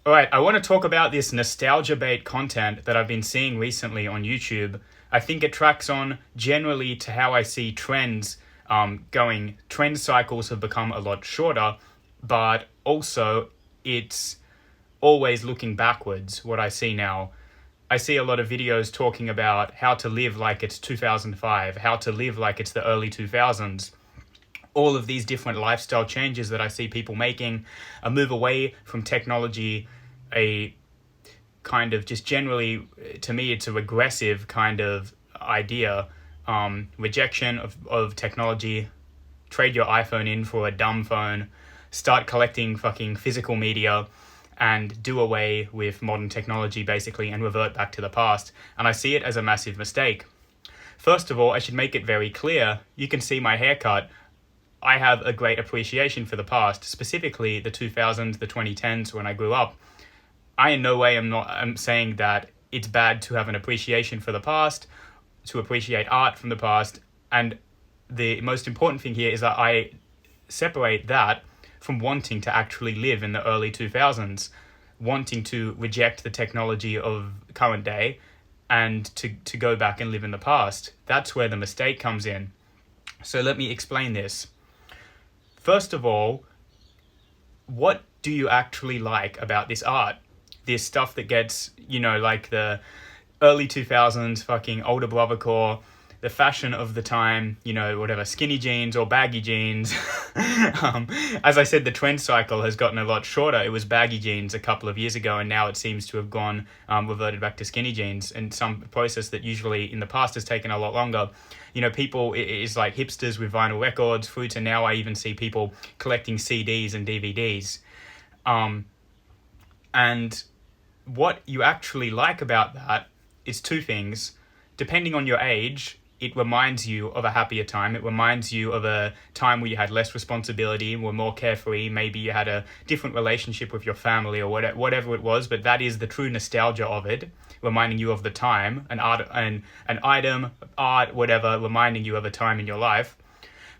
All right, I want to talk about this nostalgia bait content that I've been seeing recently on YouTube. I think it tracks on generally to how I see trends going. Trend cycles have become a lot shorter, but also it's always looking backwards, what I see now. I see a lot of videos talking about how to live like it's 2005, how to live like it's the early 2000s. All of these different lifestyle changes that I see people making, a move away from technology, a kind of just generally, to me, it's a regressive kind of idea. Rejection of technology, trade your iPhone in for a dumb phone, start collecting fucking physical media, and do away with modern technology basically and revert back to the past. And I see it as a massive mistake. First of all, I should make it very clear, you can see my haircut. I have a great appreciation for the past, specifically the 2000s, the 2010s when I grew up. I in no way I'm saying that it's bad to have an appreciation for the past, to appreciate art from the past, and the most important thing here is that I separate that from wanting to actually live in the early 2000s, wanting to reject the technology of current day and to go back and live in the past. That's where the mistake comes in. So let me explain this. First of all, what do you actually like about this art? This stuff that gets, like the early 2000s fucking older brother core, the fashion of the time, whatever, skinny jeans or baggy jeans. As I said, the trend cycle has gotten a lot shorter. It was baggy jeans a couple of years ago, and now it seems to have gone, reverted back to skinny jeans, and some process that usually in the past has taken a lot longer. People, it's like hipsters with vinyl records, through to now I even see people collecting CDs and DVDs. And what you actually like about that is two things. Depending on your age, it reminds you of a happier time. It reminds you of a time where you had less responsibility, were more carefree. Maybe you had a different relationship with your family or whatever it was, but that is the true nostalgia of it, reminding you of the time, an item, art, whatever, reminding you of a time in your life.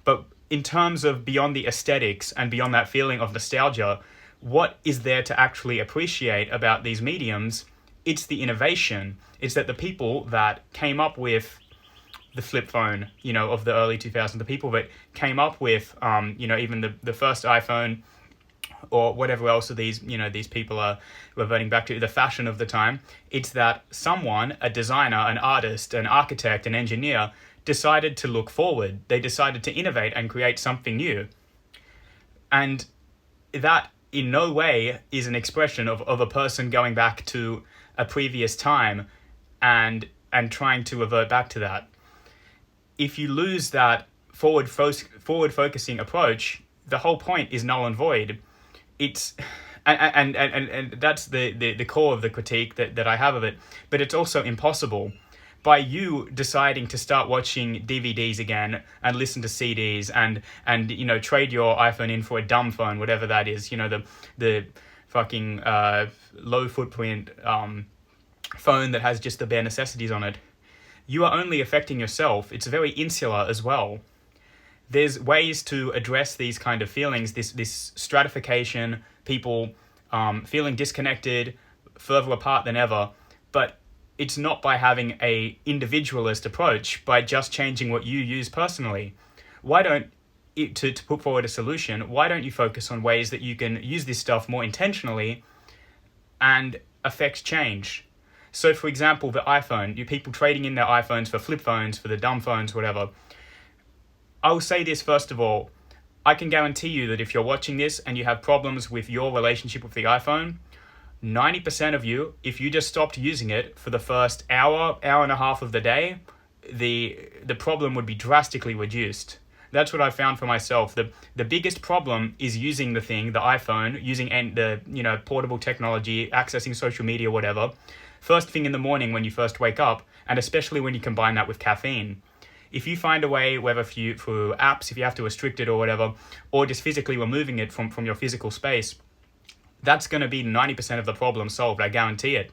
But in terms of beyond the aesthetics and beyond that feeling of nostalgia, what is there to actually appreciate about these mediums? It's the innovation. It's that the people that came up with the flip phone, of the early 2000s, the people that came up with, even the first iPhone or whatever else of these people are reverting back to, the fashion of the time, it's that someone, a designer, an artist, an architect, an engineer, decided to look forward. They decided to innovate and create something new. And that in no way is an expression of a person going back to a previous time and trying to revert back to that. If you lose that forward focusing approach, the whole point is null and void. It's and that's the core of the critique that I have of it. But it's also impossible. By you deciding to start watching DVDs again and listen to CDs and trade your iPhone in for a dumb phone, whatever that is, the fucking low footprint phone that has just the bare necessities on it, you are only affecting yourself. It's very insular as well. There's ways to address these kind of feelings, this stratification, people feeling disconnected, further apart than ever, but it's not by having a individualist approach, by just changing what you use personally. Why don't, to put forward a solution, why don't you focus on ways that you can use this stuff more intentionally and affect change? So, for example, the iPhone, you people trading in their iPhones for flip phones, for the dumb phones, whatever. I will say this first of all. I can guarantee you that if you're watching this and you have problems with your relationship with the iPhone, 90% of you, if you just stopped using it for the first hour and a half of the day, the problem would be drastically reduced. That's what I found for myself. The biggest problem is using the thing, the iPhone, using the portable technology, accessing social media, whatever, first thing in the morning when you first wake up, and especially when you combine that with caffeine. If you find a way, whether through apps, if you have to restrict it or whatever, or just physically removing it from your physical space, that's going to be 90% of the problem solved, I guarantee it.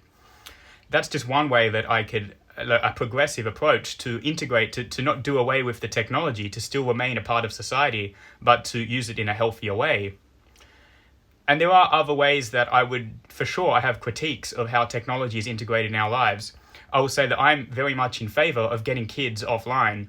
That's just one way that I could, a progressive approach to integrate, to not do away with the technology, to still remain a part of society, but to use it in a healthier way. And there are other ways that I have critiques of how technology is integrated in our lives. I will say that I'm very much in favor of getting kids offline.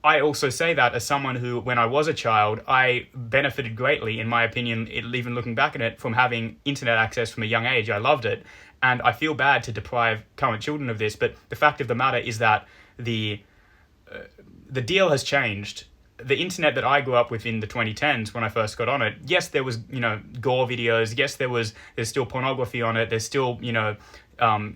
I also say that as someone who, when I was a child, I benefited greatly, in my opinion, even looking back at it, from having internet access from a young age. I loved it. And I feel bad to deprive current children of this, but the fact of the matter is that the deal has changed. The internet that I grew up with in the 2010s, when I first got on it, yes, there was, gore videos. Yes, there's still pornography on it. There's still,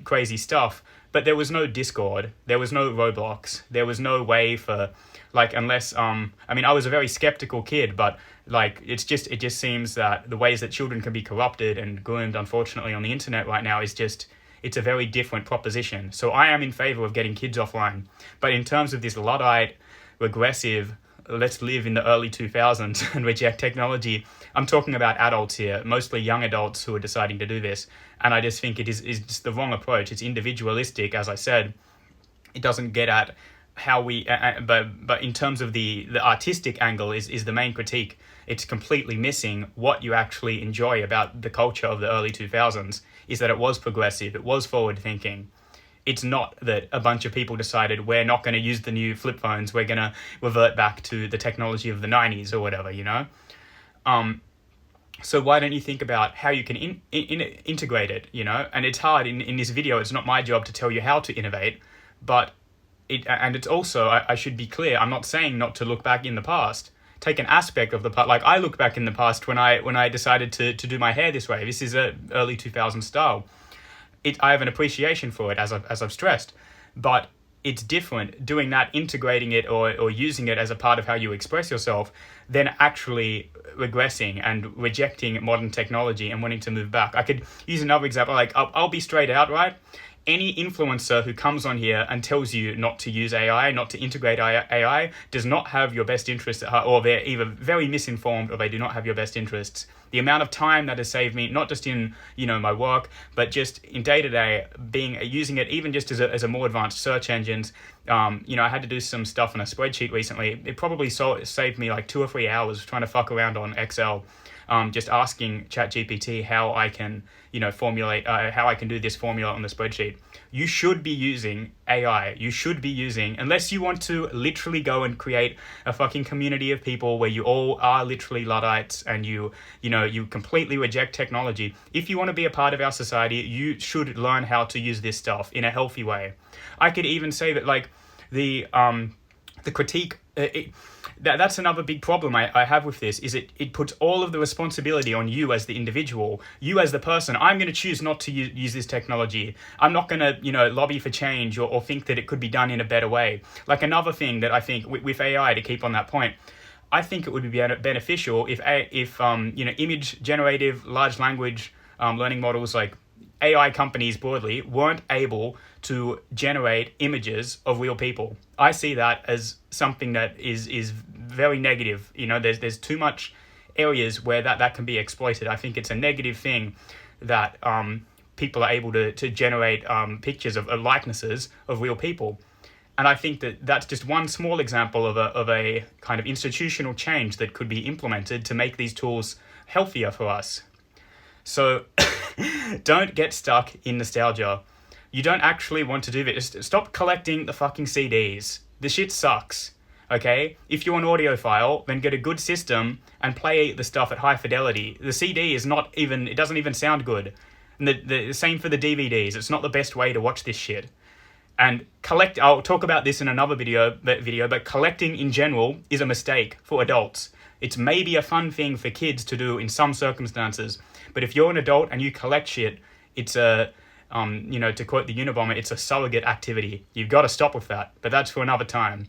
crazy stuff. But there was no Discord. There was no Roblox. There was no way for, unless, I was a very skeptical kid, but it just seems that the ways that children can be corrupted and groomed, unfortunately, on the internet right now it's a very different proposition. So I am in favor of getting kids offline. But in terms of this Luddite, regressive, let's live in the early 2000s and reject technology, I'm talking about adults here, mostly young adults who are deciding to do this. And I just think it is just the wrong approach. It's individualistic, as I said. It doesn't get at how we, but in terms of the artistic angle is the main critique. It's completely missing what you actually enjoy about the culture of the early 2000s, is that it was progressive, it was forward thinking. It's not that a bunch of people decided we're not going to use the new flip phones, we're going to revert back to the technology of the 90s or whatever, So why don't you think about how you can integrate it, And it's hard in this video. It's not my job to tell you how to innovate, but it's also, I should be clear, I'm not saying not to look back in the past. Take an aspect of the past. Like I look back in the past when I decided to do my hair this way. This is a early 2000s style. I have an appreciation for it, as I've stressed, but it's different doing that, integrating it or using it as a part of how you express yourself, than actually regressing and rejecting modern technology and wanting to move back. I could use another example. I'll be straight out, right? Any influencer who comes on here and tells you not to use AI, not to integrate AI, does not have your best interests at heart, or they're either very misinformed or they do not have your best interests. The amount of time that has saved me, not just in my work, but just in day-to-day, using it even just as a more advanced search engines. I had to do some stuff on a spreadsheet recently. It probably saved me 2 or 3 hours trying to fuck around on Excel. Just asking ChatGPT how I can, formulate, how I can do this formula on the spreadsheet. You should be using AI. You should be using, unless you want to literally go and create a fucking community of people where you all are literally Luddites and you completely reject technology. If you want to be a part of our society, you should learn how to use this stuff in a healthy way. I could even say that the critique, that's another big problem I have with this, is it puts all of the responsibility on you as the individual, you as the person. I'm going to choose not to use this technology. I'm not going to, lobby for change or think that it could be done in a better way. Another thing that I think with AI, to keep on that point, I think it would be beneficial if image generative large language learning models, like AI companies broadly, weren't able to generate images of real people. I see that as something that is very negative. There's too much areas where that can be exploited. I think it's a negative thing that people are able to generate pictures of likenesses of real people. And I think that that's just one small example of a kind of institutional change that could be implemented to make these tools healthier for us. So don't get stuck in nostalgia. You don't actually want to do this. Stop collecting the fucking CDs. The shit sucks, okay? If you're an audiophile, then get a good system and play the stuff at high fidelity. The CD is not even, it doesn't even sound good. And the same for the DVDs. It's not the best way to watch this shit. And I'll talk about this in another video, but collecting in general is a mistake for adults. It's maybe a fun thing for kids to do in some circumstances, but if you're an adult and you collect shit, it's to quote the Unabomber, it's a surrogate activity. You've got to stop with that, but that's for another time.